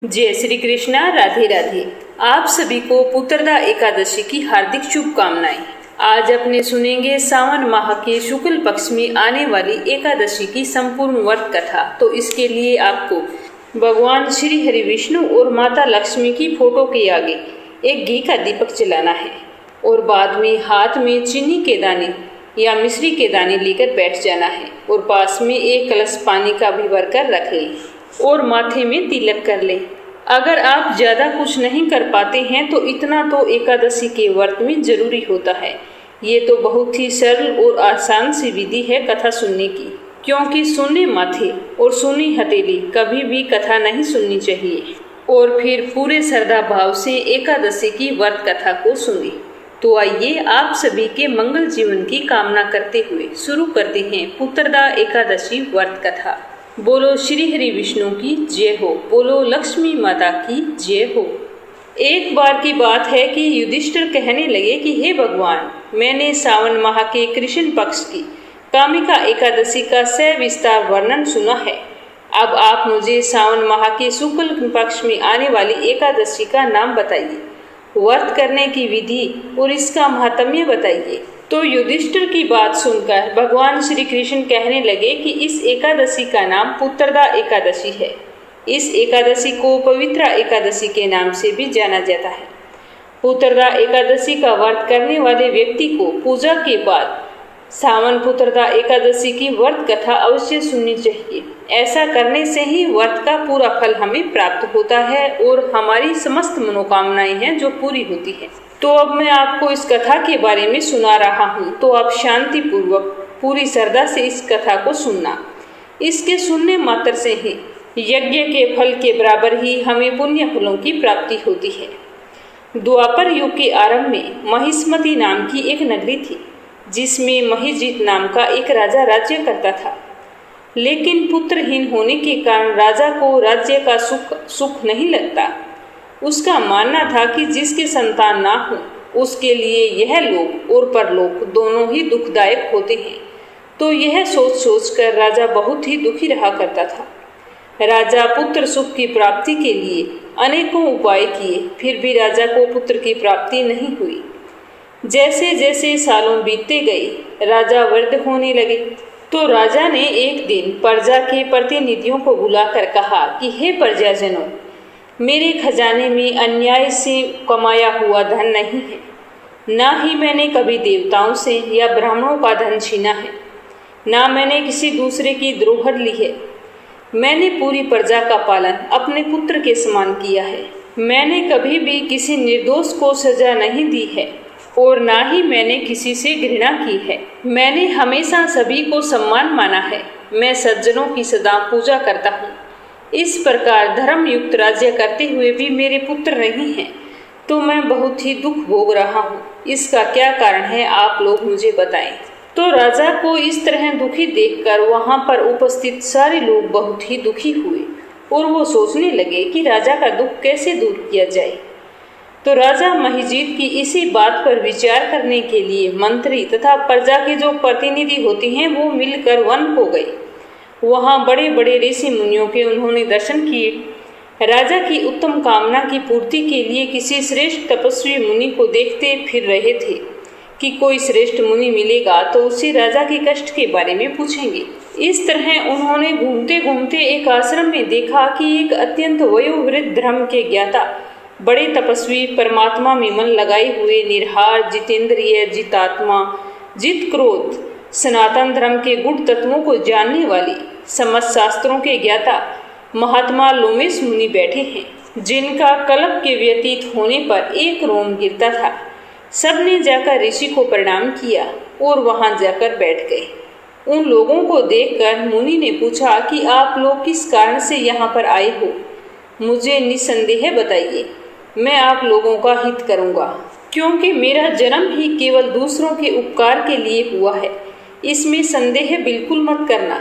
जय श्री कृष्णा। राधे राधे। आप सभी को पुत्रदा एकादशी की हार्दिक शुभकामनाएं। आज अपने सुनेंगे सावन माह के शुक्ल पक्ष में आने वाली एकादशी की संपूर्ण व्रत कथा। तो इसके लिए आपको भगवान श्री हरि विष्णु और माता लक्ष्मी की फोटो के आगे एक घी का दीपक जलाना है और बाद में हाथ में चीनी के दाने या मिश्री के दाने लेकर बैठ जाना है और पास में एक कलश पानी का भी भरकर रख लें और माथे में तिलक कर लें। अगर आप ज्यादा कुछ नहीं कर पाते हैं तो इतना तो एकादशी के व्रत में जरूरी होता है। ये तो बहुत ही सरल और आसान सी विधि है कथा सुनने की, क्योंकि सुने माथे और सुनी हथेली कभी भी कथा नहीं सुननी चाहिए। और फिर पूरे श्रद्धा भाव से एकादशी की व्रत कथा को सुने। तो आइए आप सभी के मंगल जीवन की कामना करते हुए शुरू करते हैं पुत्रदा एकादशी व्रत कथा। बोलो श्री हरि विष्णु की जय हो, बोलो लक्ष्मी माता की जय हो। एक बार की बात है कि युधिष्ठिर कहने लगे कि हे भगवान, मैंने सावन माह के कृष्ण पक्ष की कामिका एकादशी का सविस्तार वर्णन सुना है। अब आप मुझे सावन माह के शुक्ल पक्ष में आने वाली एकादशी का नाम बताइए, व्रत करने की विधि और इसका महात्म्य बताइए। तो युधिष्ठिर की बात सुनकर भगवान श्री कृष्ण कहने लगे कि इस एकादशी का नाम पुत्रदा एकादशी है। इस एकादशी को पवित्रा एकादशी के नाम से भी जाना जाता है। पुत्रदा एकादशी का व्रत करने वाले व्यक्ति को पूजा के बाद सावन पुत्रदा एकादशी की व्रत कथा अवश्य सुननी चाहिए। ऐसा करने से ही व्रत का पूरा फल हमें प्राप्त होता है और हमारी समस्त मनोकामनाएं हैं जो पूरी होती है। तो अब मैं आपको इस कथा के बारे में सुना रहा हूँ, तो आप शांति पूर्वक पूरी श्रद्धा से इस कथा को सुनना। इसके सुनने मात्र से ही यज्ञ के फल के बराबर ही हमें पुण्य फलों की प्राप्ति होती है। द्वापर युग के आरंभ में महिष्मती नाम की एक नगरी थी, जिसमें महिजीत नाम का एक राजा राज्य करता था। लेकिन पुत्रहीन होने के कारण राजा को राज्य का सुख नहीं लगता। उसका मानना था कि जिसके संतान ना हो उसके लिए यह लोक और परलोक दोनों ही दुखदायक होते हैं। तो यह सोच कर राजा बहुत ही दुखी रहा करता था। राजा पुत्र सुख की प्राप्ति के लिए अनेकों उपाय किए, फिर भी राजा को पुत्र की प्राप्ति नहीं हुई। जैसे जैसे सालों बीतते गए राजा वृद्ध होने लगे। तो राजा ने एक दिन प्रजा के प्रतिनिधियों को बुलाकर कहा कि हे प्रजाजनों, मेरे खजाने में अन्याय से कमाया हुआ धन नहीं है, ना ही मैंने कभी देवताओं से या ब्राह्मणों का धन छीना है, ना मैंने किसी दूसरे की धरोहर ली है। मैंने पूरी प्रजा का पालन अपने पुत्र के समान किया है। मैंने कभी भी किसी निर्दोष को सजा नहीं दी है और ना ही मैंने किसी से घृणा की है। मैंने हमेशा सभी को सम्मान माना है। मैं सज्जनों की सदा पूजा करता हूँ। इस प्रकार धर्म युक्त राज्य करते हुए भी मेरे पुत्र नहीं हैं, तो मैं बहुत ही दुख भोग रहा हूँ। इसका क्या कारण है, आप लोग मुझे बताएं। तो राजा को इस तरह दुखी देखकर वहां पर उपस्थित सारे लोग बहुत ही दुखी हुए और वो सोचने लगे कि राजा का दुख कैसे दूर किया जाए। तो राजा महिजीत की इसी बात पर विचार करने के लिए मंत्री तथा प्रजा के जो प्रतिनिधि होते हैं वो मिलकर वन को गए। वहाँ बड़े बड़े ऋषि मुनियों के उन्होंने दर्शन किए। राजा की उत्तम कामना की पूर्ति के लिए किसी श्रेष्ठ तपस्वी मुनि को देखते फिर रहे थे कि कोई श्रेष्ठ मुनि मिलेगा तो उससे राजा के कष्ट के बारे में पूछेंगे। इस तरह उन्होंने घूमते घूमते एक आश्रम में देखा कि एक अत्यंत वयोवृद्ध धर्म के ज्ञाता बड़े तपस्वी, परमात्मा में मन लगाए हुए, निर्हार, जितेंद्रिय, जितात्मा, जित क्रोध, सनातन धर्म के गुण तत्वों को जानने वाली, समस्त शास्त्रों के ज्ञाता महात्मा लोमेश मुनि बैठे हैं, जिनका कल्प के व्यतीत होने पर एक रोम गिरता था। सबने जाकर ऋषि को प्रणाम किया और वहां जाकर बैठ गए। उन लोगों को देखकर मुनि ने पूछा कि आप लोग किस कारण से यहाँ पर आए हो, मुझे निसंदेह बताइए। मैं आप लोगों का हित करूँगा, क्योंकि मेरा जन्म ही केवल दूसरों के उपकार के लिए हुआ है। इसमें संदेह बिल्कुल मत करना।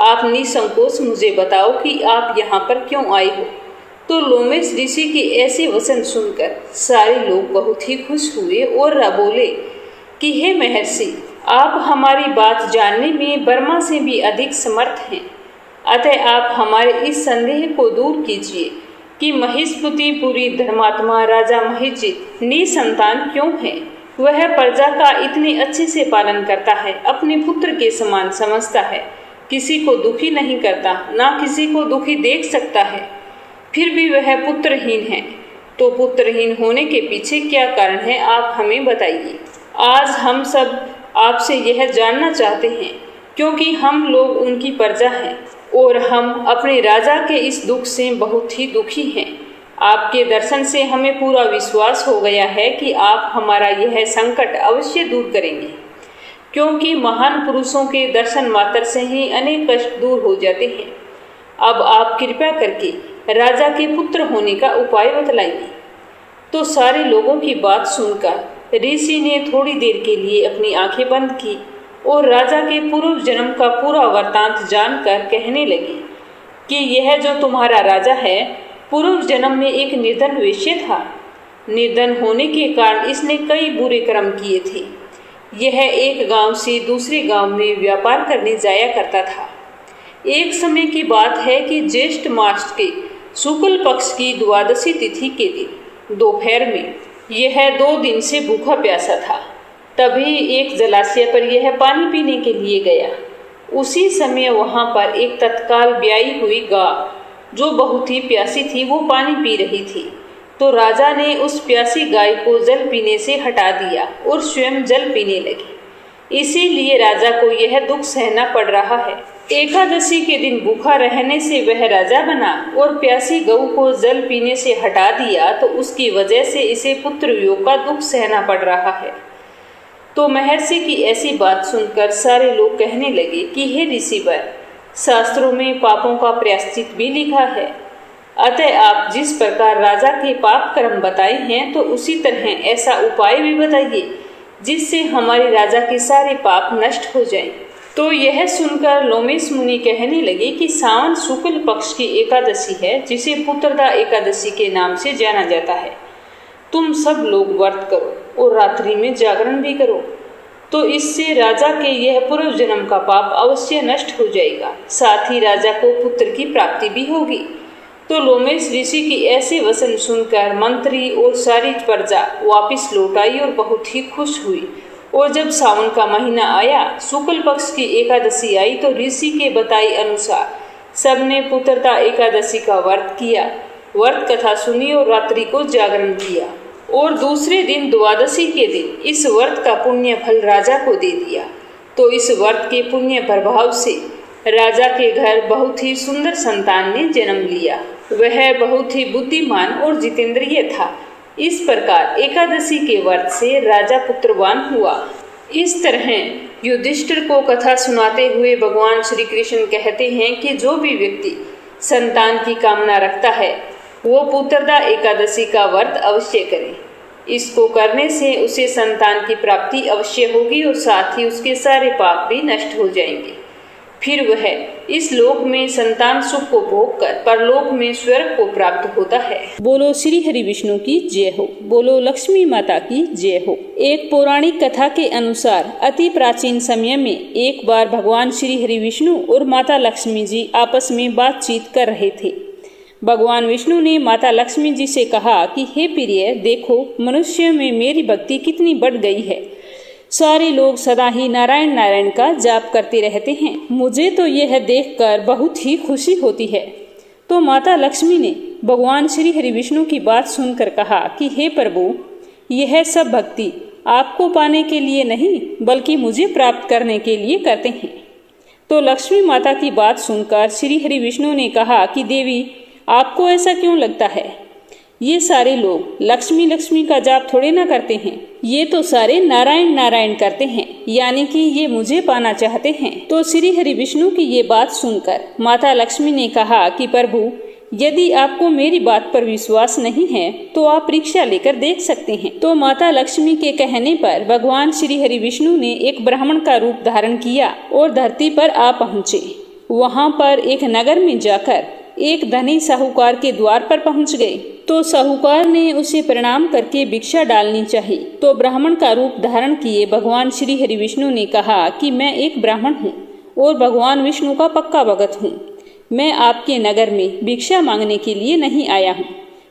आप निसंकोच मुझे बताओ कि आप यहाँ पर क्यों आए हो। तो लोमेश ऋषि के ऐसे वचन सुनकर सारे लोग बहुत ही खुश हुए और बोले कि हे महर्षि, आप हमारी बात जानने में ब्रह्मा से भी अधिक समर्थ हैं। अतः आप हमारे इस संदेह को दूर कीजिए कि महिष्मतिपुरी धर्मात्मा राजा महिषजित निसंतान क्यों है। वह प्रजा का इतने अच्छे से पालन करता है, अपने पुत्र के समान समझता है, किसी को दुखी नहीं करता, ना किसी को दुखी देख सकता है, फिर भी वह पुत्रहीन है। तो पुत्रहीन होने के पीछे क्या कारण है, आप हमें बताइए। आज हम सब आपसे यह जानना चाहते हैं, क्योंकि हम लोग उनकी प्रजा हैं और हम अपने राजा के इस दुख से बहुत ही दुखी हैं। आपके दर्शन से हमें पूरा विश्वास हो गया है कि आप हमारा यह संकट अवश्य दूर करेंगे, क्योंकि महान पुरुषों के दर्शन मात्र से ही अनेक कष्ट दूर हो जाते हैं। अब आप कृपया करके राजा के पुत्र होने का उपाय बतलाइए। तो सारे लोगों की बात सुनकर ऋषि ने थोड़ी देर के लिए अपनी आंखें बंद की और राजा के पूर्व जन्म का पूरा वृतांत जानकर कहने लगे कि यह जो तुम्हारा राजा है, पूर्व जन्म में एक निर्धन वेश्य था। निर्धन होने के कारण इसने कई बुरे कर्म किए थे। यह एक गांव से दूसरे गांव में व्यापार करने जाया करता था। एक समय की बात है कि ज्येष्ठ मास के शुक्ल पक्ष की द्वादशी तिथि के दिन दोपहर में यह 2 दिन से भूखा प्यासा था। तभी एक जलाशय पर यह पानी पीने के लिए गया। उसी समय वहां पर एक तत्काल ब्याई हुई गाय, जो बहुत ही प्यासी थी, वो पानी पी रही थी। तो राजा ने उस प्यासी गाय को जल पीने से हटा दिया और स्वयं जल पीने लगी। इसीलिए राजा को यह दुख सहना पड़ रहा है। एकादशी के दिन भूखा रहने से वह राजा बना और प्यासी गौ को जल पीने से हटा दिया, तो उसकी वजह से इसे पुत्र वियोग का दुख सहना पड़ रहा है। तो महर्षि की ऐसी बात सुनकर सारे लोग कहने लगे कि हे ऋषिवर, शास्त्रों में पापों का प्रायश्चित भी लिखा है। अतः आप जिस प्रकार राजा के पाप कर्म बताए हैं, तो उसी तरह ऐसा उपाय भी बताइए जिससे हमारे राजा के सारे पाप नष्ट हो जाएं। तो यह सुनकर लोमेश मुनि कहने लगे कि सावन शुक्ल पक्ष की एकादशी है, जिसे पुत्रदा एकादशी के नाम से जाना जाता है। तुम सब लोग व्रत करो और रात्रि में जागरण भी करो, तो इससे राजा के यह पूर्व जन्म का पाप अवश्य नष्ट हो जाएगा, साथ ही राजा को पुत्र की प्राप्ति भी होगी। तो लोमेश ऋषि की ऐसे वचन सुनकर मंत्री और सारी प्रजा वापिस लौट आई और बहुत ही खुश हुई। और जब सावन का महीना आया, शुक्ल पक्ष की एकादशी आई, तो ऋषि के बताए अनुसार सबने पुत्रदा एकादशी का व्रत किया, व्रत कथा सुनी और रात्रि को जागरण किया। और दूसरे दिन द्वादशी के दिन इस व्रत का पुण्य फल राजा को दे दिया। तो इस व्रत के पुण्य प्रभाव से राजा के घर बहुत ही सुंदर संतान ने जन्म लिया। वह बहुत ही बुद्धिमान और जितेंद्रिय था। इस प्रकार एकादशी के व्रत से राजा पुत्रवान हुआ। इस तरह युधिष्ठिर को कथा सुनाते हुए भगवान श्री कृष्ण कहते हैं कि जो भी व्यक्ति संतान की कामना रखता है, वो पुत्रदा एकादशी का व्रत अवश्य करे। इसको करने से उसे संतान की प्राप्ति अवश्य होगी और साथ ही उसके सारे पाप भी नष्ट हो जाएंगे। फिर वह इस लोक में संतान सुख को भोग कर परलोक में स्वर्ग को प्राप्त होता है। बोलो श्री हरि विष्णु की जय हो। बोलो लक्ष्मी माता की जय हो। एक पौराणिक कथा के अनुसार अति प्राचीन समय में एक बार भगवान श्री हरि विष्णु और माता लक्ष्मी जी आपस में बातचीत कर रहे थे। भगवान विष्णु ने माता लक्ष्मी जी से कहा कि हे प्रिय, देखो मनुष्य में मेरी भक्ति कितनी बढ़ गई है। सारे लोग सदा ही नारायण नारायण का जाप करते रहते हैं। मुझे तो यह देखकर बहुत ही खुशी होती है। तो माता लक्ष्मी ने भगवान श्री हरि विष्णु की बात सुनकर कहा कि हे प्रभु, यह सब भक्ति आपको पाने के लिए नहीं बल्कि मुझे प्राप्त करने के लिए करते हैं। तो लक्ष्मी माता की बात सुनकर श्री हरि विष्णु ने कहा कि देवी, आपको ऐसा क्यों लगता है? ये सारे लोग लक्ष्मी लक्ष्मी का जाप थोड़े ना करते हैं, ये तो सारे नारायण नारायण करते हैं, यानी कि ये मुझे पाना चाहते हैं। तो श्री हरि विष्णु की ये बात सुनकर माता लक्ष्मी ने कहा कि प्रभु, यदि आपको मेरी बात पर विश्वास नहीं है तो आप परीक्षा लेकर देख सकते हैं। तो माता लक्ष्मी के कहने पर भगवान श्री हरि विष्णु ने एक ब्राह्मण का रूप धारण किया और धरती पर आ पहुँचे। वहाँ पर एक नगर में जाकर एक धनी साहूकार के द्वार पर पहुंच गए। तो साहूकार ने उसे प्रणाम करके भिक्षा डालनी चाहिए। तो ब्राह्मण का रूप धारण किए भगवान श्री हरि विष्णु ने कहा कि मैं एक ब्राह्मण हूँ और भगवान विष्णु का पक्का भगत हूँ। मैं आपके नगर में भिक्षा मांगने के लिए नहीं आया हूँ,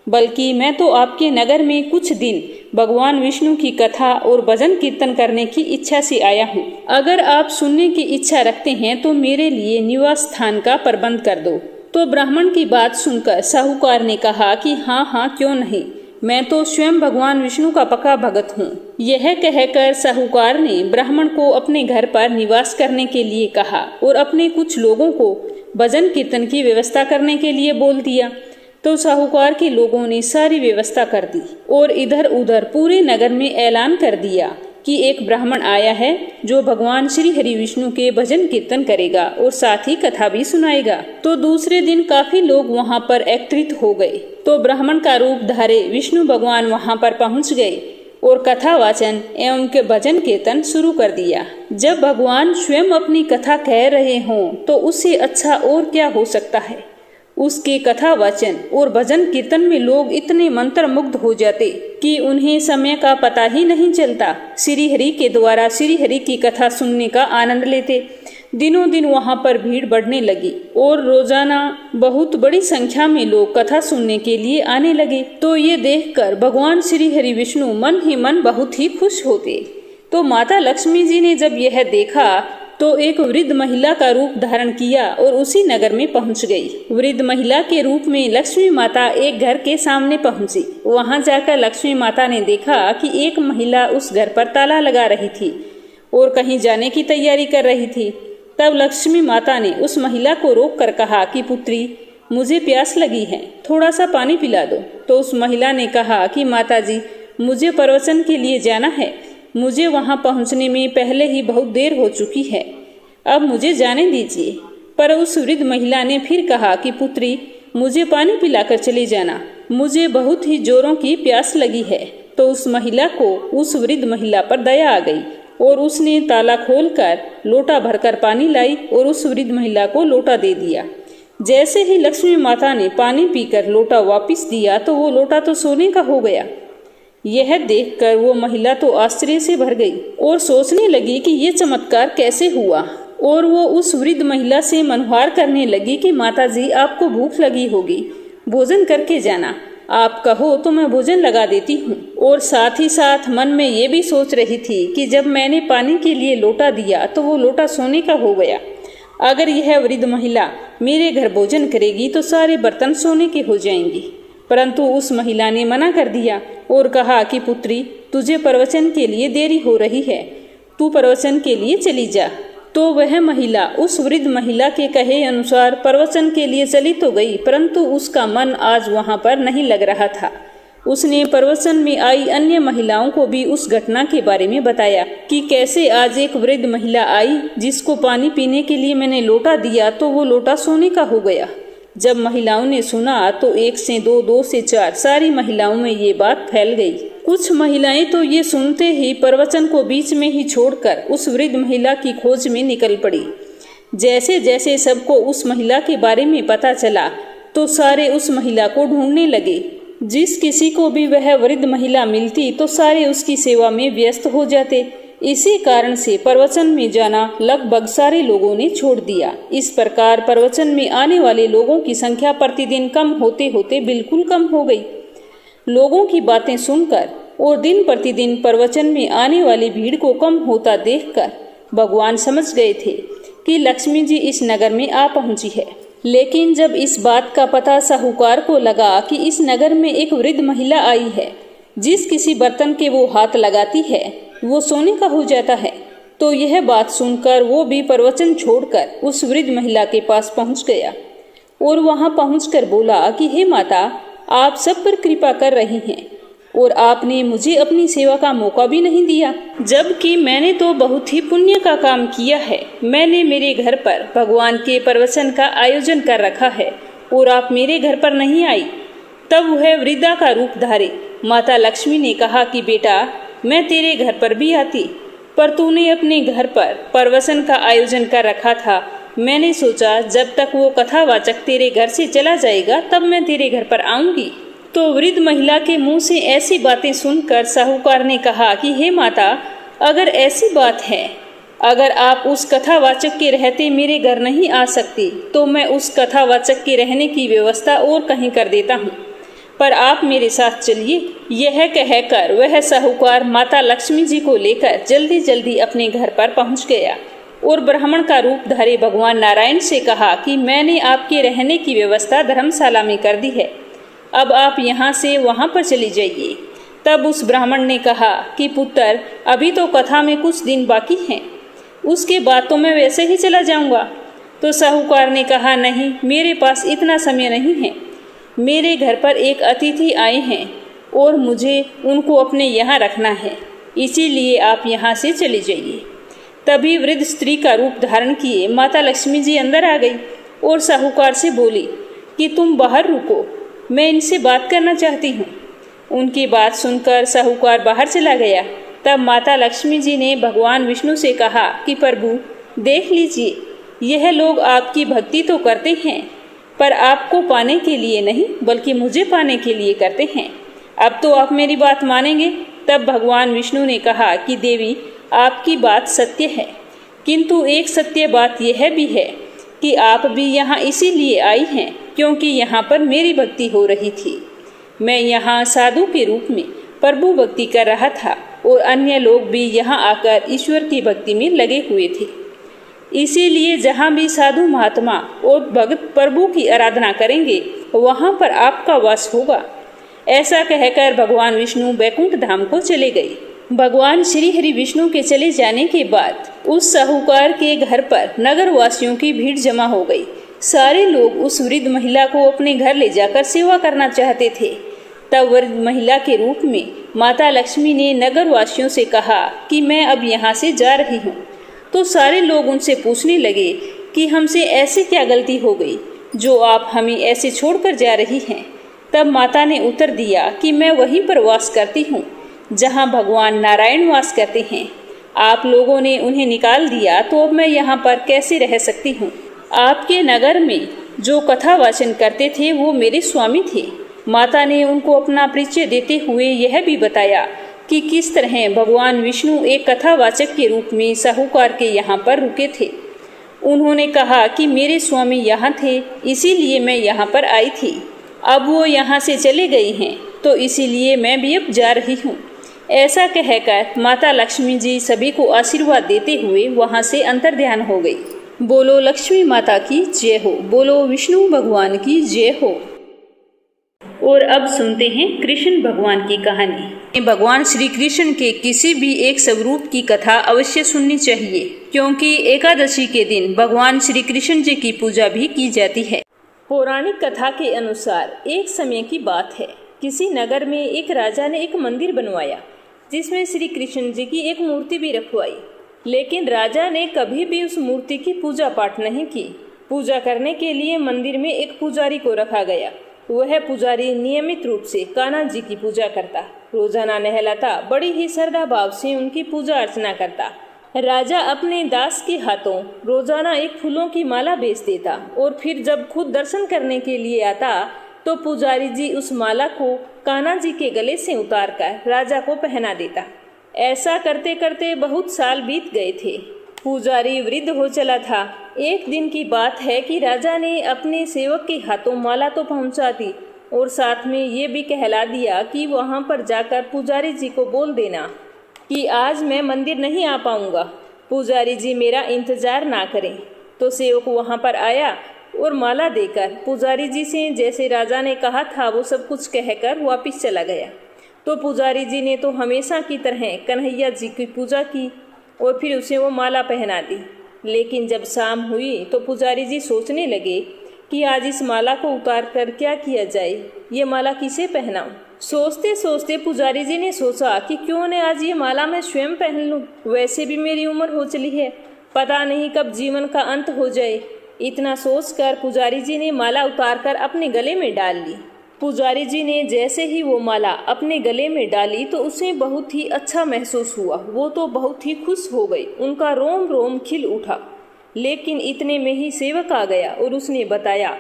बल्कि मैं तो आपके नगर में कुछ दिन भगवान विष्णु की कथा और भजन कीर्तन करने की इच्छा से आया हूँ। अगर आप सुनने की इच्छा रखते हैं तो मेरे लिए निवास स्थान का प्रबंध कर दो। तो ब्राह्मण की बात सुनकर साहूकार ने कहा कि हाँ हाँ, क्यों नहीं, मैं तो स्वयं भगवान विष्णु का पक्का भगत हूँ। यह कहकर साहूकार ने ब्राह्मण को अपने घर पर निवास करने के लिए कहा और अपने कुछ लोगों को भजन कीर्तन की व्यवस्था करने के लिए बोल दिया। तो साहूकार के लोगों ने सारी व्यवस्था कर दी और इधर उधर पूरे नगर में ऐलान कर दिया कि एक ब्राह्मण आया है जो भगवान श्री हरि विष्णु के भजन कीर्तन करेगा और साथ ही कथा भी सुनाएगा। तो दूसरे दिन काफी लोग वहां पर एकत्रित हो गए। तो ब्राह्मण का रूप धारे विष्णु भगवान वहां पर पहुंच गए और कथा वाचन एवं के भजन कीर्तन शुरू कर दिया। जब भगवान स्वयं अपनी कथा कह रहे हों तो उससे अच्छा और क्या हो सकता है। उसके कथा वाचन और भजन कीर्तन में लोग इतने मंत्रमुग्ध हो जाते कि उन्हें समय का पता ही नहीं चलता। श्री हरि के द्वारा श्री हरि की कथा सुनने का आनंद लेते। दिनों दिन वहां पर भीड़ बढ़ने लगी और रोजाना बहुत बड़ी संख्या में लोग कथा सुनने के लिए आने लगे। तो ये देखकर भगवान श्री हरि विष्णु मन ही मन बहुत ही खुश होते। तो माता लक्ष्मी जी ने जब यह देखा तो एक वृद्ध महिला का रूप धारण किया और उसी नगर में पहुंच गई। वृद्ध महिला के रूप में लक्ष्मी माता एक घर के सामने पहुंची। वहां जाकर लक्ष्मी माता ने देखा कि एक महिला उस घर पर ताला लगा रही थी और कहीं जाने की तैयारी कर रही थी। तब लक्ष्मी माता ने उस महिला को रोक कर कहा कि पुत्री, मुझे प्यास लगी है, थोड़ा सा पानी पिला दो। तो उस महिला ने कहा कि माता जी, मुझे प्रवचन के लिए जाना है, मुझे वहां पहुंचने में पहले ही बहुत देर हो चुकी है, अब मुझे जाने दीजिए। पर उस वृद्ध महिला ने फिर कहा कि पुत्री, मुझे पानी पिलाकर चले जाना, मुझे बहुत ही जोरों की प्यास लगी है। तो उस महिला को उस वृद्ध महिला पर दया आ गई और उसने ताला खोलकर लोटा भरकर पानी लाई और उस वृद्ध महिला को लोटा दे दिया। जैसे ही लक्ष्मी माता ने पानी पीकर लोटा वापस दिया तो वो लोटा तो सोने का हो गया। यह देखकर वो महिला तो आश्चर्य से भर गई और सोचने लगी कि ये चमत्कार कैसे हुआ। और वो उस वृद्ध महिला से मनहार करने लगी कि माताजी, आपको भूख लगी होगी, भोजन करके जाना, आप कहो तो मैं भोजन लगा देती हूँ। और साथ ही साथ मन में ये भी सोच रही थी कि जब मैंने पानी के लिए लोटा दिया तो वो लोटा सोने का हो गया। अगर यह वृद्ध महिला मेरे घर भोजन करेगी तो सारे बर्तन सोने के हो जाएंगे। परंतु उस महिला ने मना कर दिया और कहा कि पुत्री, तुझे प्रवचन के लिए देरी हो रही है, तू प्रवचन के लिए चली जा। तो वह महिला उस वृद्ध महिला के कहे अनुसार प्रवचन के लिए चली तो गई, परंतु उसका मन आज वहां पर नहीं लग रहा था। उसने प्रवचन में आई अन्य महिलाओं को भी उस घटना के बारे में बताया कि कैसे आज एक वृद्ध महिला आई जिसको पानी पीने के लिए मैंने लोटा दिया तो वो लोटा सोने का हो गया। जब महिलाओं ने सुना तो 1 से 2, 2 से 4 सारी महिलाओं में ये बात फैल गई। कुछ महिलाएं तो ये सुनते ही प्रवचन को बीच में ही छोड़कर उस वृद्ध महिला की खोज में निकल पड़ी। जैसे जैसे सबको उस महिला के बारे में पता चला तो सारे उस महिला को ढूंढने लगे। जिस किसी को भी वह वृद्ध महिला मिलती तो सारे उसकी सेवा में व्यस्त हो जाते। इसी कारण से प्रवचन में जाना लगभग सारे लोगों ने छोड़ दिया। इस प्रकार प्रवचन में आने वाले लोगों की संख्या प्रतिदिन कम होते होते बिल्कुल कम हो गई। लोगों की बातें सुनकर और दिन प्रतिदिन प्रवचन में आने वाली भीड़ को कम होता देखकर भगवान समझ गए थे कि लक्ष्मी जी इस नगर में आ पहुंची है। लेकिन जब इस बात का पता साहूकार को लगा कि इस नगर में एक वृद्ध महिला आई है, जिस किसी बर्तन के वो हाथ लगाती है वो सोने का हो जाता है, तो यह बात सुनकर वो भी प्रवचन छोड़कर उस वृद्ध महिला के पास पहुंच गया और वहां पहुंचकर बोला कि हे माता, आप सब पर कृपा कर रही हैं और आपने मुझे अपनी सेवा का मौका भी नहीं दिया, जबकि मैंने तो बहुत ही पुण्य का काम किया है। मैंने मेरे घर पर भगवान के प्रवचन का आयोजन कर रखा है और आप मेरे घर पर नहीं आई। तब वह वृद्धा का रूप धारे माता लक्ष्मी ने कहा कि बेटा, मैं तेरे घर पर भी आती, पर तूने अपने घर पर प्रवचन का आयोजन कर रखा था। मैंने सोचा जब तक वो कथावाचक तेरे घर से चला जाएगा तब मैं तेरे घर पर आऊंगी। तो वृद्ध महिला के मुंह से ऐसी बातें सुनकर साहूकार ने कहा कि हे माता, अगर ऐसी बात है अगर आप उस कथावाचक के रहते मेरे घर नहीं आ सकते तो मैं उस कथावाचक के रहने की व्यवस्था और कहीं कर देता हूँ, पर आप मेरे साथ चलिए। यह कहकर वह साहूकार माता लक्ष्मी जी को लेकर जल्दी जल्दी अपने घर पर पहुँच गया और ब्राह्मण का रूप धारे भगवान नारायण से कहा कि मैंने आपके रहने की व्यवस्था धर्मशाला में कर दी है, अब आप यहाँ से वहाँ पर चली जाइए। तब उस ब्राह्मण ने कहा कि पुत्र, अभी तो कथा में कुछ दिन बाकी हैं, उसके बाद तो मैं वैसे ही चला जाऊंगा। तो साहूकार ने कहा, नहीं, मेरे पास इतना समय नहीं है, मेरे घर पर एक अतिथि आए हैं और मुझे उनको अपने यहाँ रखना है, इसीलिए आप यहाँ से चली जाइए। तभी वृद्ध स्त्री का रूप धारण किए माता लक्ष्मी जी अंदर आ गई और साहूकार से बोली कि तुम बाहर रुको, मैं इनसे बात करना चाहती हूँ। उनकी बात सुनकर साहूकार बाहर चला गया। तब माता लक्ष्मी जी ने भगवान विष्णु से कहा कि प्रभु, देख लीजिए, यह लोग आपकी भक्ति तो करते हैं पर आपको पाने के लिए नहीं बल्कि मुझे पाने के लिए करते हैं, अब तो आप मेरी बात मानेंगे। तब भगवान विष्णु ने कहा कि देवी, आपकी बात सत्य है, किंतु एक सत्य बात यह भी है कि आप भी यहाँ इसीलिए आई हैं क्योंकि यहाँ पर मेरी भक्ति हो रही थी। मैं यहाँ साधु के रूप में प्रभु भक्ति कर रहा था और अन्य लोग भी यहाँ आकर ईश्वर की भक्ति में लगे हुए थे, इसीलिए जहाँ भी साधु महात्मा और भक्त प्रभु की आराधना करेंगे वहाँ पर आपका वास होगा। ऐसा कहकर भगवान विष्णु बैकुंठ धाम को चले गए। भगवान श्री हरि विष्णु के चले जाने के बाद उस साहूकार के घर पर नगर वासियों की भीड़ जमा हो गई। सारे लोग उस वृद्ध महिला को अपने घर ले जाकर सेवा करना चाहते थे। तब वृद्ध महिला के रूप में माता लक्ष्मी ने नगर वासियों से कहा कि मैं अब यहाँ से जा रही हूँ। तो सारे लोग उनसे पूछने लगे कि हमसे ऐसी क्या गलती हो गई जो आप हमें ऐसे छोड़कर जा रही हैं। तब माता ने उत्तर दिया कि मैं वहीं पर वास करती हूँ जहाँ भगवान नारायण वास करते हैं। आप लोगों ने उन्हें निकाल दिया तो अब मैं यहाँ पर कैसे रह सकती हूँ। आपके नगर में जो कथा वाचन करते थे वो मेरे स्वामी थे। माता ने उनको अपना परिचय देते हुए यह भी बताया कि किस तरह भगवान विष्णु एक कथावाचक के रूप में साहूकार के यहाँ पर रुके थे। उन्होंने कहा कि मेरे स्वामी यहाँ थे, इसीलिए मैं यहाँ पर आई थी, अब वो यहाँ से चले गए हैं तो इसीलिए मैं भी अब जा रही हूँ। ऐसा कहकर माता लक्ष्मी जी सभी को आशीर्वाद देते हुए वहाँ से अंतर्ध्यान हो गई। बोलो लक्ष्मी माता की जय हो, बोलो विष्णु भगवान की जय हो। और अब सुनते हैं कृष्ण भगवान की कहानी। भगवान श्री कृष्ण के किसी भी एक स्वरूप की कथा अवश्य सुननी चाहिए, क्योंकि एकादशी के दिन भगवान श्री कृष्ण जी की पूजा भी की जाती है। पौराणिक कथा के अनुसार एक समय की बात है, किसी नगर में एक राजा ने एक मंदिर बनवाया जिसमें श्री कृष्ण जी की एक मूर्ति भी रखवाई। लेकिन राजा ने कभी भी उस मूर्ति की पूजा पाठ नहीं की। पूजा करने के लिए मंदिर में एक पुजारी को रखा गया। वह पुजारी नियमित रूप से कान्हा जी की पूजा करता, रोजाना नहलाता, बड़ी ही श्रद्धा भाव से उनकी पूजा अर्चना करता। राजा अपने दास के हाथों रोजाना एक फूलों की माला बेच देता और फिर जब खुद दर्शन करने के लिए आता तो पुजारी जी उस माला को कान्हा जी के गले से उतारकर राजा को पहना देता। ऐसा करते करते बहुत साल बीत गए थे। पुजारी वृद्ध हो चला था। एक दिन की बात है कि राजा ने अपने सेवक के हाथों माला तो पहुंचा दी और साथ में ये भी कहला दिया कि वहां पर जाकर पुजारी जी को बोल देना कि आज मैं मंदिर नहीं आ पाऊंगा, पुजारी जी मेरा इंतजार ना करें। तो सेवक वहां पर आया और माला देकर पुजारी जी से जैसे राजा ने कहा था वो सब कुछ कहकर वापिस चला गया। तो पुजारी जी ने तो हमेशा की तरह कन्हैया जी की पूजा की और फिर उसे वो माला पहना दी। लेकिन जब शाम हुई तो पुजारी जी सोचने लगे कि आज इस माला को उतार कर क्या किया जाए, ये माला किसे पहनाऊं। सोचते सोचते पुजारी जी ने सोचा कि क्यों न आज ये माला मैं स्वयं पहन लूं। वैसे भी मेरी उम्र हो चली है, पता नहीं कब जीवन का अंत हो जाए। इतना सोचकर पुजारी जी ने माला उतारकर अपने गले में डाल ली। पुजारी जी ने जैसे ही वो माला अपने गले में डाली तो उसे बहुत ही अच्छा महसूस हुआ। वो तो बहुत ही खुश हो गई, उनका रोम रोम खिल उठा। लेकिन इतने में ही सेवक आ गया और उसने बताया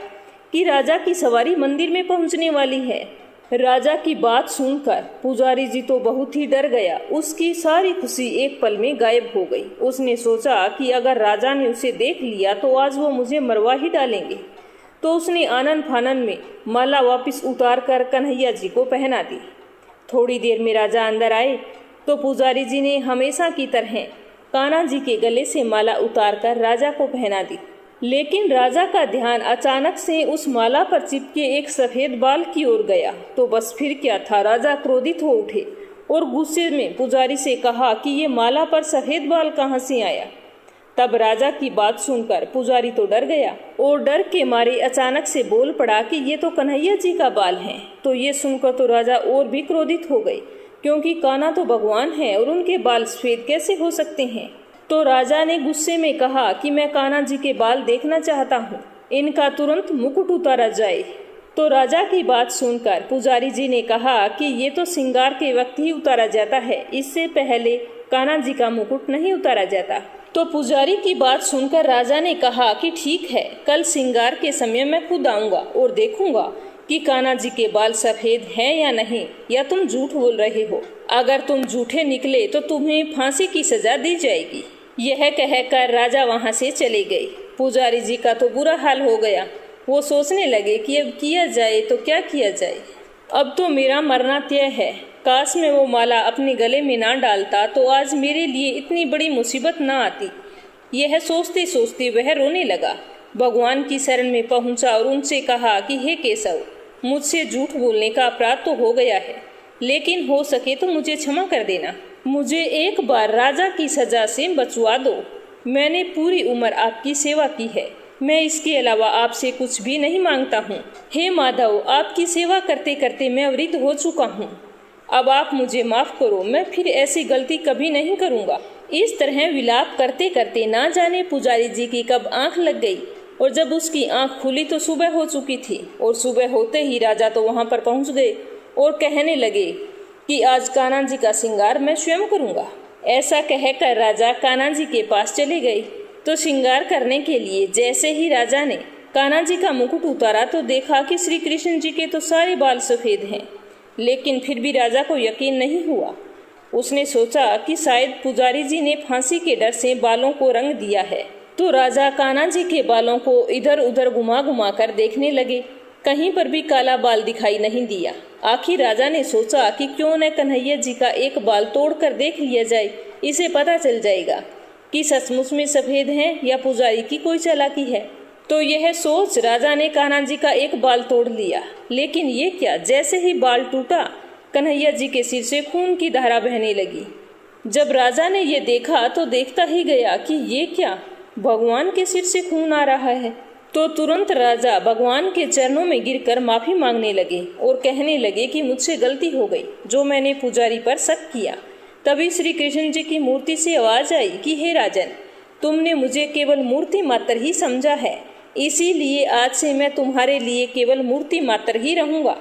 कि राजा की सवारी मंदिर में पहुंचने वाली है। राजा की बात सुनकर पुजारी जी तो बहुत ही डर गया। उसकी सारी खुशी एक पल में गायब हो गई। उसने सोचा कि अगर राजा ने उसे देख लिया तो आज वो मुझे मरवा ही डालेंगे। तो उसने आनन फानन में माला वापस उतार कर कन्हैया जी को पहना दी। थोड़ी देर में राजा अंदर आए तो पुजारी जी ने हमेशा की तरह कान्हा जी के गले से माला उतारकर राजा को पहना दी। लेकिन राजा का ध्यान अचानक से उस माला पर चिपके एक सफेद बाल की ओर गया। तो बस फिर क्या था, राजा क्रोधित हो उठे और गुस्से में पुजारी से कहा कि ये माला पर सफेद बाल कहाँ से आया। तब राजा की बात सुनकर पुजारी तो डर गया और डर के मारे अचानक से बोल पड़ा कि ये तो कन्हैया जी का बाल है। तो ये सुनकर तो राजा और भी क्रोधित हो गए, क्योंकि कान्हा तो भगवान है और उनके बाल सफेद कैसे हो सकते हैं। तो राजा ने गुस्से में कहा कि मैं कान्हा जी के बाल देखना चाहता हूँ, इनका तुरंत मुकुट उतारा जाए। तो राजा की बात सुनकर पुजारी जी ने कहा कि ये तो श्रृंगार के वक्त ही उतारा जाता है, इससे पहले कान्हा जी का मुकुट नहीं उतारा जाता। तो पुजारी की बात सुनकर राजा ने कहा कि ठीक है, कल श्रृंगार के समय मैं खुद आऊंगा और देखूंगा कि कान्हा जी के बाल सफेद हैं या नहीं, या तुम झूठ बोल रहे हो। अगर तुम झूठे निकले तो तुम्हें फांसी की सजा दी जाएगी। यह कहकर राजा वहां से चले गए। पुजारी जी का तो बुरा हाल हो गया। वो सोचने लगे कि अब किया जाए तो क्या किया जाए, अब तो मेरा मरना तय है। काश मैं वो माला अपने गले में ना डालता तो आज मेरे लिए इतनी बड़ी मुसीबत ना आती। यह सोचते सोचते वह रोने लगा। भगवान की शरण में पहुंचा और उनसे कहा कि हे केशव, मुझसे झूठ बोलने का अपराध तो हो गया है, लेकिन हो सके तो मुझे क्षमा कर देना। मुझे एक बार राजा की सजा से बचवा दो। मैंने पूरी उम्र आपकी सेवा की है, मैं इसके अलावा आपसे कुछ भी नहीं मांगता हूँ। हे माधव, आपकी सेवा करते करते मैं वृद्ध हो चुका हूँ, अब आप मुझे माफ करो, मैं फिर ऐसी गलती कभी नहीं करूँगा। इस तरह विलाप करते करते ना जाने पुजारी जी की कब आंख लग गई, और जब उसकी आंख खुली तो सुबह हो चुकी थी। और सुबह होते ही राजा तो वहां पर पहुंच गए और कहने लगे कि आज कान्हा जी का श्रृंगार मैं स्वयं करूंगा। ऐसा कहकर राजा कान्हा जी के पास चले गए। तो श्रृंगार करने के लिए जैसे ही राजा ने कान्हा जी का मुकुट उतारा तो देखा कि श्री कृष्ण जी के तो सारे बाल सफेद हैं। लेकिन फिर भी राजा को यकीन नहीं हुआ। उसने सोचा कि शायद पुजारी जी ने फांसी के डर से बालों को रंग दिया है। तो राजा कान्हा जी के बालों को इधर उधर घुमा घुमा कर देखने लगे। कहीं पर भी काला बाल दिखाई नहीं दिया। आखिर राजा ने सोचा कि क्यों न कन्हैया जी का एक बाल तोड़कर देख लिया जाए, इसे पता चल जाएगा कि सचमुच में सफेद हैं या पुजारी की कोई चालाकी है। तो यह सोच राजा ने कान्हा जी का एक बाल तोड़ लिया। लेकिन ये क्या, जैसे ही बाल टूटा कन्हैया जी के सिर से खून की धारा बहने लगी। जब राजा ने ये देखा तो देखता ही गया कि ये क्या, भगवान के सिर से खून आ रहा है। तो तुरंत राजा भगवान के चरणों में गिरकर माफी मांगने लगे और कहने लगे कि मुझसे गलती हो गई, जो मैंने पुजारी पर शक किया। तभी श्री कृष्ण जी की मूर्ति से आवाज आई कि हे राजन, तुमने मुझे केवल मूर्ति मात्र ही समझा है, इसीलिए आज से मैं तुम्हारे लिए केवल मूर्ति मात्र ही रहूंगा।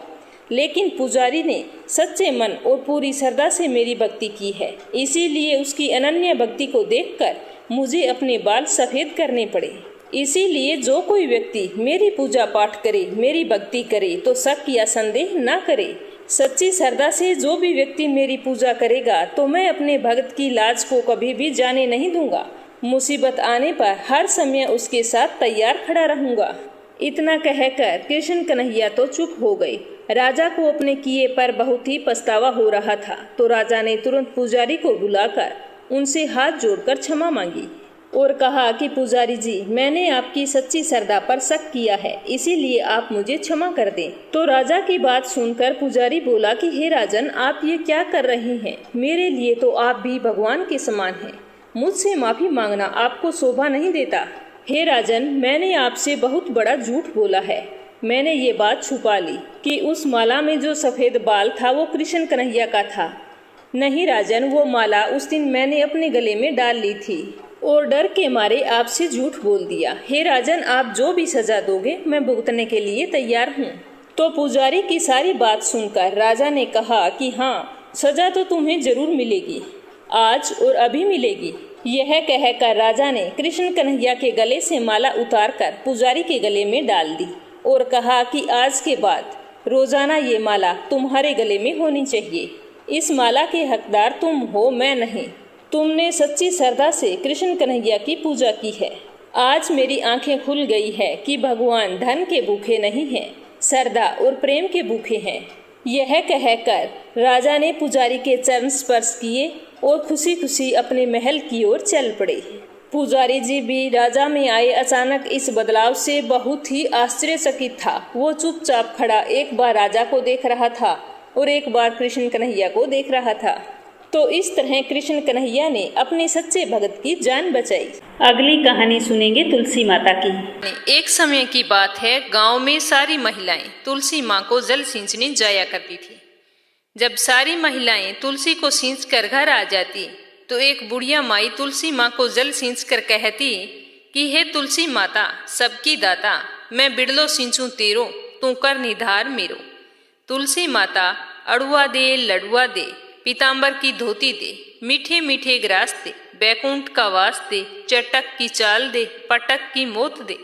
लेकिन पुजारी ने सच्चे मन और पूरी श्रद्धा से मेरी भक्ति की है, इसीलिए उसकी अनन्य भक्ति को देखकर मुझे अपने बाल सफेद करने पड़े। इसीलिए जो कोई व्यक्ति मेरी पूजा पाठ करे, मेरी भक्ति करे, तो शक या संदेह ना करे। सच्ची श्रद्धा से जो भी व्यक्ति मेरी पूजा करेगा तो मैं अपने भक्त की लाज को कभी भी जाने नहीं दूंगा। मुसीबत आने पर हर समय उसके साथ तैयार खड़ा रहूंगा। इतना कहकर कृष्ण कन्हैया तो चुप हो गए। राजा को अपने किए पर बहुत ही पछतावा हो रहा था। तो राजा ने तुरंत पुजारी को बुलाकर उनसे हाथ जोड़कर क्षमा मांगी और कहा कि पुजारी जी, मैंने आपकी सच्ची श्रद्धा पर शक किया है, इसीलिए आप मुझे क्षमा कर दें। तो राजा की बात सुनकर पुजारी बोला कि हे राजन, आप ये क्या कर रहे हैं? मेरे लिए तो आप भी भगवान के समान हैं। मुझसे माफी मांगना आपको शोभा नहीं देता। हे राजन, मैंने आपसे बहुत बड़ा झूठ बोला है। मैंने ये बात छुपा ली कि उस माला में जो सफेद बाल था वो कृष्ण कन्हैया का था। नहीं राजन, वो माला उस दिन मैंने अपने गले में डाल ली थी और डर के मारे आपसे झूठ बोल दिया। हे राजन, आप जो भी सजा दोगे मैं भुगतने के लिए तैयार हूँ। तो पुजारी की सारी बात सुनकर राजा ने कहा कि हाँ, सजा तो तुम्हें जरूर मिलेगी, आज और अभी मिलेगी। यह कहकर राजा ने कृष्ण कन्हैया के गले से माला उतारकर पुजारी के गले में डाल दी और कहा कि आज के बाद रोजाना ये माला तुम्हारे गले में होनी चाहिए। इस माला के हकदार तुम हो, मैं नहीं। तुमने सच्ची श्रद्धा से कृष्ण कन्हैया की पूजा की है। आज मेरी आंखें खुल गई है कि भगवान धन के भूखे नहीं हैं, श्रद्धा और प्रेम के भूखे हैं। यह कहकर राजा ने पुजारी के चरण स्पर्श किए और खुशी खुशी अपने महल की ओर चल पड़े। पुजारी जी भी राजा में आए अचानक इस बदलाव से बहुत ही आश्चर्यचकित था। वो चुपचाप खड़ा एक बार राजा को देख रहा था और एक बार कृष्ण कन्हैया को देख रहा था। तो इस तरह कृष्ण कन्हैया ने अपने सच्चे भगत की जान बचाई। अगली कहानी सुनेंगे तुलसी माता की। एक समय की बात है, गांव में सारी महिलाएं तुलसी माँ को जल सींचने जाया करती थी। जब सारी महिलाएं तुलसी को सींच कर घर आ जाती तो एक बुढ़िया माई तुलसी माँ को जल सींच कर कहती कि हे तुलसी माता, सबकी दाता, मैं बिड़लो सींचूं तेरो, तू कर निधार मेरो। तुलसी माता अड़ुआ दे, लड़ुआ दे, पीताम्बर की धोती दे, मीठे मीठे ग्रास दे, बैकुंठ का वास दे, चटक की चाल दे, पटक की मोत दे,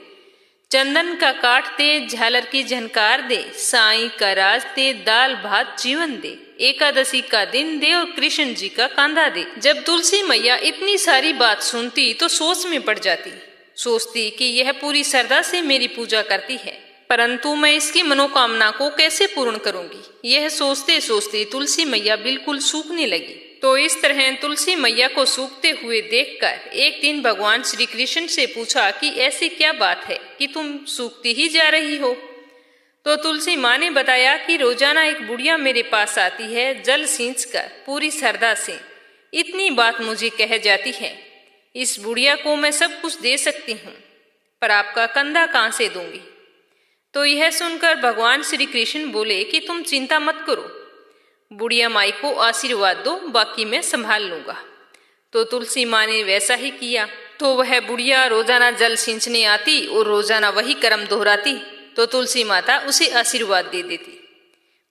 चंदन का काट दे, झालर की झनकार दे, साईं का राज दे, दाल भात जीवन दे, एकादशी का दिन दे और कृष्ण जी का कांधा दे। जब तुलसी मैया इतनी सारी बात सुनती तो सोच में पड़ जाती। सोचती कि यह पूरी श्रद्धा से मेरी पूजा करती है, परंतु मैं इसकी मनोकामना को कैसे पूर्ण करूंगी। यह सोचते सोचते तुलसी मैया बिल्कुल सूखने लगी। तो इस तरह तुलसी मैया को सूखते हुए देखकर एक दिन भगवान श्री कृष्ण से पूछा कि ऐसी क्या बात है कि तुम सूखती ही जा रही हो। तो तुलसी माँ ने बताया कि रोजाना एक बुढ़िया मेरे पास आती है, जल सींचकर पूरी श्रद्धा से इतनी बात मुझे कह जाती है, इस बुढ़िया को मैं सब कुछ दे सकती हूँ, पर आपका कंधा कहाँ से दूंगी। तो यह सुनकर भगवान श्री कृष्ण बोले कि तुम चिंता मत करो, बुढ़िया माई को आशीर्वाद दो, बाकी मैं संभाल लूंगा। तो तुलसी माँ ने वैसा ही किया। तो वह बुढ़िया रोजाना जल सींचने आती और रोजाना वही कर्म दोहराती। तो तुलसी माता उसे आशीर्वाद दे देती।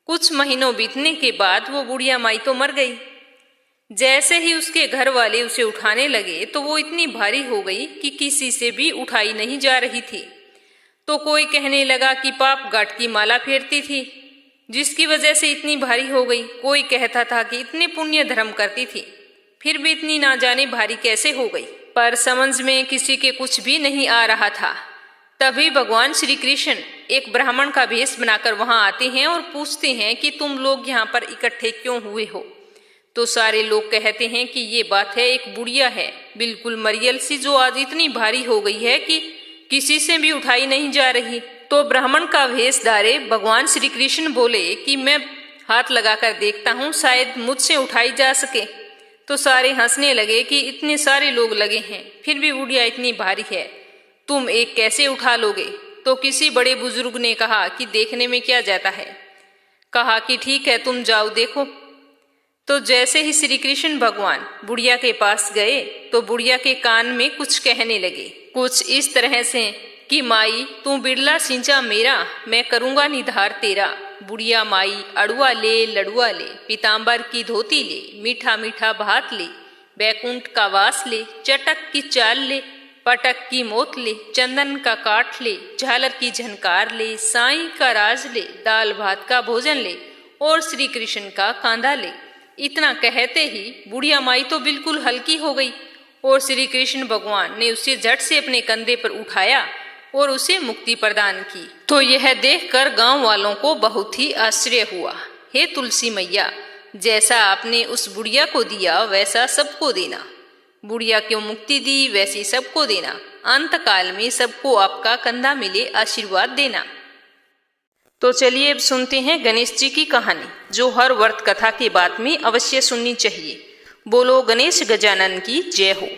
कुछ महीनों बीतने के बाद वो बुढ़िया माई तो मर गई। जैसे ही उसके घर वाले उसे उठाने लगे तो वो इतनी भारी हो गई कि किसी से भी उठाई नहीं जा रही थी। तो कोई कहने लगा कि पाप गांठ की माला फेरती थी, जिसकी वजह से इतनी भारी हो गई। कोई कहता था कि इतने पुण्य धर्म करती थी, फिर भी इतनी ना जाने भारी कैसे हो गई। पर समझ में किसी के कुछ भी नहीं आ रहा था। तभी भगवान श्री कृष्ण एक ब्राह्मण का भेष बनाकर वहां आते हैं और पूछते हैं कि तुम लोग यहाँ पर इकट्ठे क्यों हुए हो। तो सारे लोग कहते हैं कि ये बात है, एक बुढ़िया है बिल्कुल मरियल सी, जो आज इतनी भारी हो गई है कि किसी से भी उठाई नहीं जा रही। तो ब्राह्मण का भेष धारे भगवान श्री कृष्ण बोले कि मैं हाथ लगाकर देखता हूँ, शायद मुझसे उठाई जा सके। तो सारे हंसने लगे कि इतने सारे लोग लगे हैं, फिर भी बुढ़िया इतनी भारी है, तुम एक कैसे उठा लोगे। तो किसी बड़े बुजुर्ग ने कहा कि देखने में क्या जाता है। कहा कि ठीक है, तुम जाओ देखो। तो जैसे ही श्री कृष्ण भगवान बुढ़िया के पास गए तो बुढ़िया के कान में कुछ कहने लगे, कुछ इस तरह से कि माई तू बिड़ला सिंचा मेरा, मैं करूंगा निधार तेरा। बुढ़िया माई अड़ुआ ले, लड़ुआ ले, पीताम्बर की धोती ले, मीठा मीठा भात ले, बैकुंठ का वास ले, चटक की चाल ले, पटक की मोत ले, चंदन का काठ ले, झालर की झनकार ले, साईं का राज ले, दाल भात का भोजन ले और श्री कृष्ण का कांधा ले। इतना कहते ही बुढ़िया माई तो बिल्कुल हल्की हो गई और श्री कृष्ण भगवान ने उसे झट से अपने कंधे पर उठाया और उसे मुक्ति प्रदान की। तो यह देखकर गांव वालों को बहुत ही आश्चर्य हुआ। हे तुलसी मैया, जैसा आपने उस बुढ़िया को दिया वैसा सबको देना। बुढ़िया को मुक्ति दी वैसी सबको देना। अंत काल में सबको आपका कंधा मिले, आशीर्वाद देना। तो चलिए अब सुनते हैं गणेश जी की कहानी, जो हर व्रत कथा के बाद में अवश्य सुननी चाहिए। बोलो गणेश गजानन की जय हो।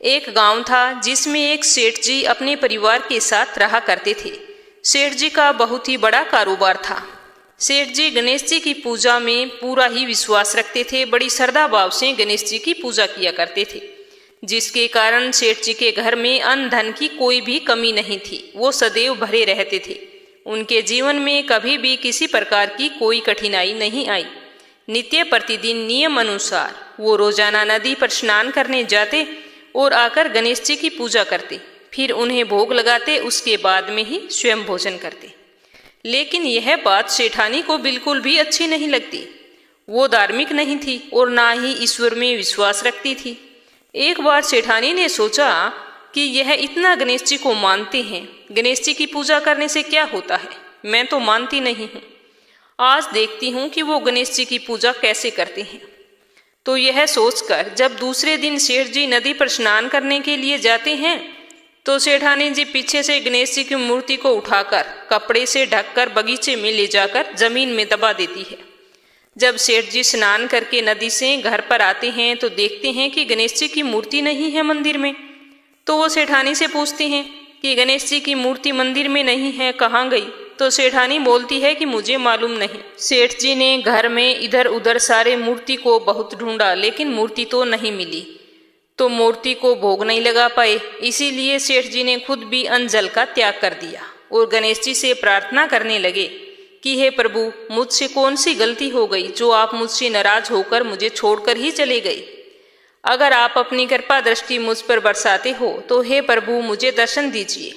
एक गांव था जिसमें एक सेठ जी अपने परिवार के साथ रहा करते थे। सेठ जी का बहुत ही बड़ा कारोबार था। सेठ जी गणेश जी की पूजा में पूरा ही विश्वास रखते थे। बड़ी श्रद्धा भाव से गणेश जी की पूजा किया करते थे, जिसके कारण सेठ जी के घर में अन्न धन की कोई भी कमी नहीं थी। वो सदैव भरे रहते थे। उनके जीवन में कभी भी किसी प्रकार की कोई कठिनाई नहीं आई। नित्य प्रतिदिन नियम अनुसार वो रोजाना नदी पर स्नान करने जाते और आकर गणेश जी की पूजा करते, फिर उन्हें भोग लगाते, उसके बाद में ही स्वयं भोजन करते। लेकिन यह बात सेठानी को बिल्कुल भी अच्छी नहीं लगती। वो धार्मिक नहीं थी और ना ही ईश्वर में विश्वास रखती थी। एक बार सेठानी ने सोचा कि यह इतना गणेश जी को मानते हैं, गणेश जी की पूजा करने से क्या होता है, मैं तो मानती नहीं हूँ। आज देखती हूँ कि वो गणेश जी की पूजा कैसे करते हैं। तो यह सोचकर जब दूसरे दिन सेठ जी नदी पर स्नान करने के लिए जाते हैं तो सेठानी जी पीछे से गणेश जी की मूर्ति को उठाकर कपड़े से ढककर बगीचे में ले जाकर जमीन में दबा देती है। जब सेठ जी स्नान करके नदी से घर पर आते हैं तो देखते हैं कि गणेश जी की मूर्ति नहीं है मंदिर में। तो वो सेठानी से पूछते हैं कि गणेश जी की मूर्ति मंदिर में नहीं है, कहाँ गई? तो सेठानी बोलती है कि मुझे मालूम नहीं। सेठ जी ने घर में इधर उधर सारे मूर्ति को बहुत ढूंढा लेकिन मूर्ति तो नहीं मिली, तो मूर्ति को भोग नहीं लगा पाए। इसीलिए सेठ जी ने खुद भी अन्न जल का त्याग कर दिया और गणेश जी से प्रार्थना करने लगे कि हे प्रभु, मुझसे कौन सी गलती हो गई जो आप मुझसे नाराज होकर मुझे छोड़कर ही चले गए। अगर आप अपनी कृपा दृष्टि मुझ पर बरसाते हो तो हे प्रभु मुझे दर्शन दीजिए।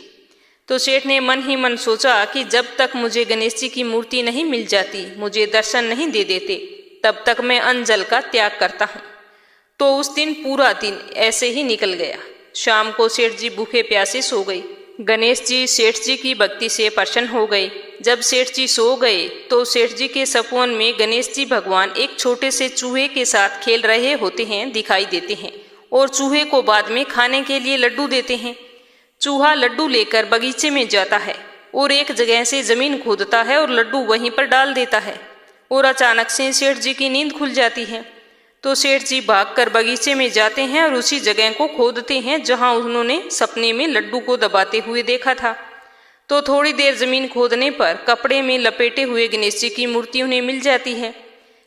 तो सेठ ने मन ही मन सोचा कि जब तक मुझे गणेश जी की मूर्ति नहीं मिल जाती, मुझे दर्शन नहीं दे देते, तब तक मैं अन्न जल का त्याग करता हूँ। तो उस दिन पूरा दिन ऐसे ही निकल गया। शाम को सेठ जी भूखे प्यासे सो गए। गणेश जी सेठ जी की भक्ति से प्रसन्न हो गए। जब सेठ जी सो गए तो सेठ जी के सपन में गणेश जी भगवान एक छोटे से चूहे के साथ खेल रहे होते हैं दिखाई देते हैं और चूहे को बाद में खाने के लिए लड्डू देते हैं। चूहा लड्डू लेकर बगीचे में जाता है और एक जगह से जमीन खोदता है और लड्डू वहीं पर डाल देता है और अचानक से सेठ जी की नींद खुल जाती है। तो सेठ जी भागकर बगीचे में जाते हैं और उसी जगह को खोदते हैं जहां उन्होंने सपने में लड्डू को दबाते हुए देखा था। तो थोड़ी देर जमीन खोदने पर कपड़े में लपेटे हुए गणेश जी की मूर्ति उन्हें मिल जाती है।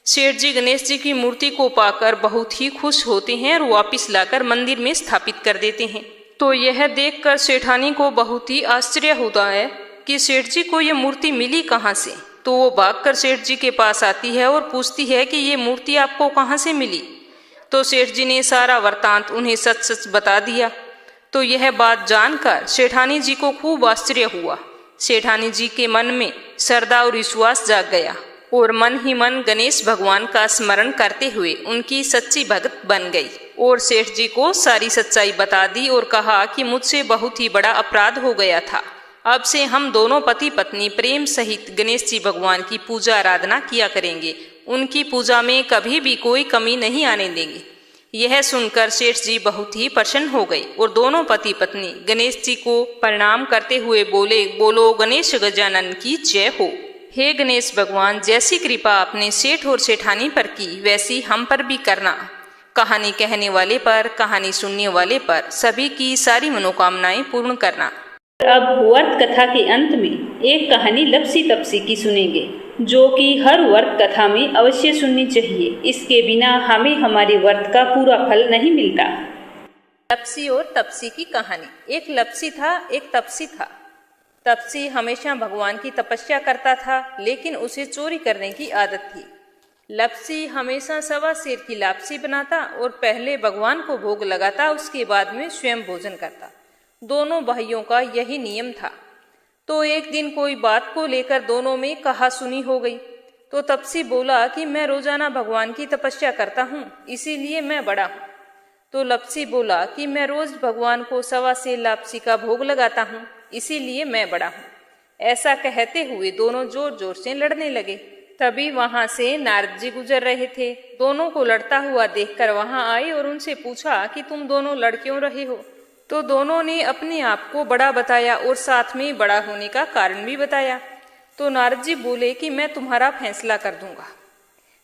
सेठ जी गणेश जी की मूर्ति को पाकर बहुत ही खुश होते हैं और वापस लाकर मंदिर में स्थापित कर देते हैं। तो यह देखकर सेठानी को बहुत ही आश्चर्य होता है कि सेठ जी को यह मूर्ति मिली कहाँ से। तो वो भागकर सेठ जी के पास आती है और पूछती है कि ये मूर्ति आपको कहाँ से मिली। तो सेठ जी ने सारा वृत्तांत उन्हें सच सच बता दिया। तो यह बात जानकर सेठानी जी को खूब आश्चर्य हुआ। सेठानी जी के मन में श्रद्धा और विश्वास जाग गया और मन ही मन गणेश भगवान का स्मरण करते हुए उनकी सच्ची भक्त बन गई और सेठ जी को सारी सच्चाई बता दी और कहा कि मुझसे बहुत ही बड़ा अपराध हो गया था। अब से हम दोनों पति पत्नी प्रेम सहित गणेश जी भगवान की पूजा आराधना किया करेंगे, उनकी पूजा में कभी भी कोई कमी नहीं आने देंगे। यह सुनकर सेठ जी बहुत ही प्रसन्न हो गए और दोनों पति पत्नी गणेश जी को प्रणाम करते हुए बोले, बोलो गणेश गजानन की जय हो। हे गणेश भगवान, जैसी कृपा आपने सेठ और सेठानी पर की वैसी हम पर भी करना। कहानी कहने वाले पर, कहानी सुनने वाले पर सभी की सारी मनोकामनाएं पूर्ण करना। अब वर्त कथा के अंत में एक कहानी लपसी तपसी की सुनेंगे, जो कि हर वर्त कथा में अवश्य सुननी चाहिए। इसके बिना हमें हमारे वर्त का पूरा फल नहीं मिलता। लपसी और तपसी की कहानी। एक लपसी था, एक तपसी था। तपसी हमेशा भगवान की तपस्या करता था, लेकिन उसे चोरी करने की आदत थी। लपसी हमेशा सवा सेर की लापसी बनाता और पहले भगवान को भोग लगाता, उसके बाद में स्वयं भोजन करता। दोनों भाइयों का यही नियम था। तो एक दिन कोई बात को लेकर दोनों में कहा सुनी हो गई। तो तपसी बोला कि मैं रोजाना भगवान की तपस्या करता हूँ, इसीलिए मैं बड़ा हूँ। तो लपसी बोला कि मैं रोज भगवान को सवा सेर लापसी का भोग लगाता हूँ, इसीलिए मैं बड़ा हूँ। ऐसा कहते हुए दोनों जोर जोर से लड़ने लगे। तभी वहां से नारद जी गुजर रहे थे। दोनों को लड़ता हुआ देखकर वहां आए और उनसे पूछा कि तुम दोनों लड़ क्यों रहे हो। तो दोनों ने अपने आप को बड़ा बताया और साथ में बड़ा होने का कारण भी बताया। तो नारद जी बोले कि मैं तुम्हारा फैसला कर दूंगा,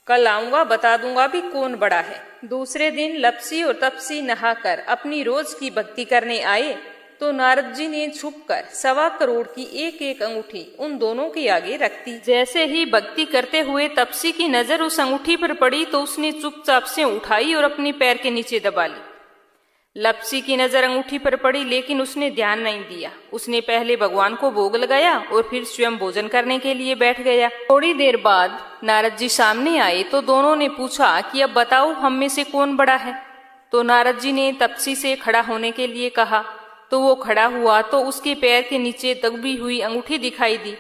कल आऊंगा, बता दूंगा भी कौन बड़ा है। दूसरे दिन लपसी और तपसी नहाकर अपनी रोज की भक्ति करने आए। तो नारद जी ने छुपकर 1.25 करोड़ की एक एक अंगूठी उन दोनों के आगे रख दी। जैसे ही भक्ति करते हुए तपसी की नजर उस अंगूठी पर पड़ी तो उसने चुपचाप से उठाई और अपने पैर के नीचे दबा ली। लपसी की नजर अंगूठी पर पड़ी, लेकिन उसने ध्यान नहीं दिया। उसने पहले भगवान को भोग लगाया और फिर स्वयं भोजन करने के लिए बैठ गया। थोड़ी देर बाद नारद जी सामने आए तो दोनों ने पूछा कि अब बताओ हम में से कौन बड़ा है। तो नारद जी ने तपसी से खड़ा होने के लिए कहा। तो वो खड़ा हुआ तो उसके पैर के नीचे दबी हुई अंगूठी दिखाई दी।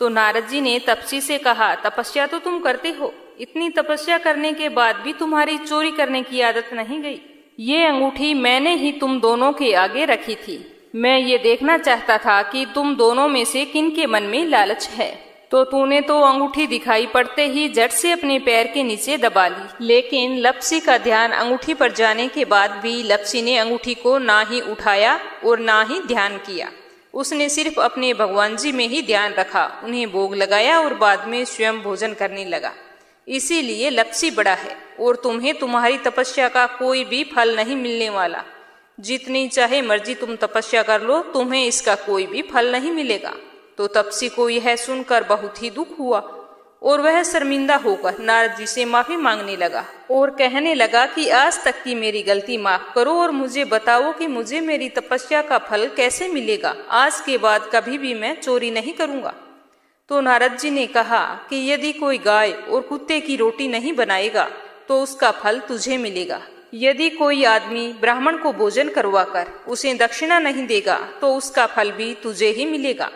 तो नारद जी ने तपसी से कहा, तपस्या तो तुम करते हो, इतनी तपस्या करने के बाद भी तुम्हारी चोरी करने की आदत नहीं गई। ये अंगूठी मैंने ही तुम दोनों के आगे रखी थी। मैं ये देखना चाहता था कि तुम दोनों में से किन के मन में लालच है। तो तूने तो अंगूठी दिखाई पड़ते ही झट से अपने पैर के नीचे दबा ली। लेकिन लप्सी का ध्यान अंगूठी पर जाने के बाद भी लप्सी ने अंगूठी को ना ही उठाया और ना ही ध्यान किया। उसने सिर्फ अपने भगवान जी में ही ध्यान रखा, उन्हें भोग लगाया और बाद में स्वयं भोजन करने लगा। इसीलिए लप्सी बड़ा है और तुम्हें तुम्हारी तपस्या का कोई भी फल नहीं मिलने वाला। जितनी चाहे मर्जी तुम तपस्या कर लो, तुम्हें इसका कोई भी फल नहीं मिलेगा। तो तपसी को यह सुनकर बहुत ही दुख हुआ और वह शर्मिंदा होकर नारद जी से माफी मांगने लगा और कहने लगा कि आज तक की मेरी गलती माफ करो और मुझे बताओ कि मुझे मेरी तपस्या का फल कैसे मिलेगा। आज के बाद कभी भी मैं चोरी नहीं करूंगा। तो नारद जी ने कहा कि यदि कोई गाय और कुत्ते की रोटी नहीं बनाएगा तो उसका फल तुझे मिलेगा। यदि कोई आदमी ब्राह्मण को भोजन करवाकर उसे दक्षिणा नहीं देगा तो उसका फल भी तुझे ही मिलेगा।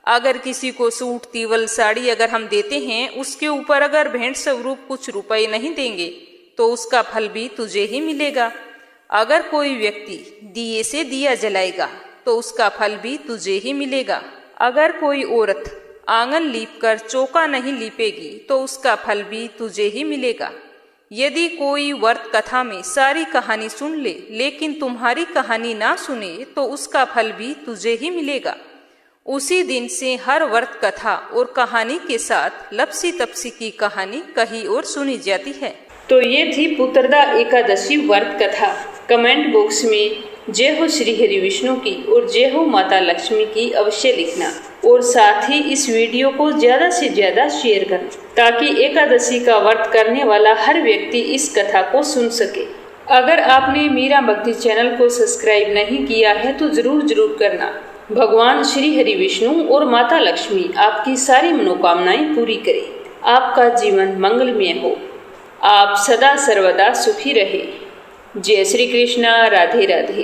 अगर किसी को सूट, तीवल, साड़ी अगर हम देते हैं, उसके ऊपर अगर भेंट स्वरूप कुछ रुपए नहीं देंगे तो उसका फल भी तुझे ही मिलेगा। अगर कोई व्यक्ति दिए से दिया जलाएगा तो उसका फल भी तुझे ही मिलेगा। अगर कोई औरत आंगन लीपकर चौका नहीं लीपेगी तो उसका फल भी तुझे ही मिलेगा। यदि कोई व्रत कथा में सारी कहानी सुन ले लेकिन तुम्हारी कहानी ना सुने तो उसका फल भी तुझे ही मिलेगा। उसी दिन से हर व्रत कथा और कहानी के साथ लप्सी तपसी की कहानी कही और सुनी जाती है। तो ये थी पुत्रदा एकादशी व्रत कथा। कमेंट बॉक्स में जय हो श्री हरि विष्णु की और जय हो माता लक्ष्मी की अवश्य लिखना और साथ ही इस वीडियो को ज्यादा से ज्यादा शेयर करना ताकि एकादशी का व्रत करने वाला हर व्यक्ति इस कथा को सुन सके। अगर आपने मीरा भक्ति चैनल को सब्सक्राइब नहीं किया है तो जरूर करना। भगवान श्री हरि विष्णु और माता लक्ष्मी आपकी सारी मनोकामनाएं पूरी करें, आपका जीवन मंगलमय हो, आप सदा सर्वदा सुखी रहे। जय श्री कृष्णा। राधे राधे।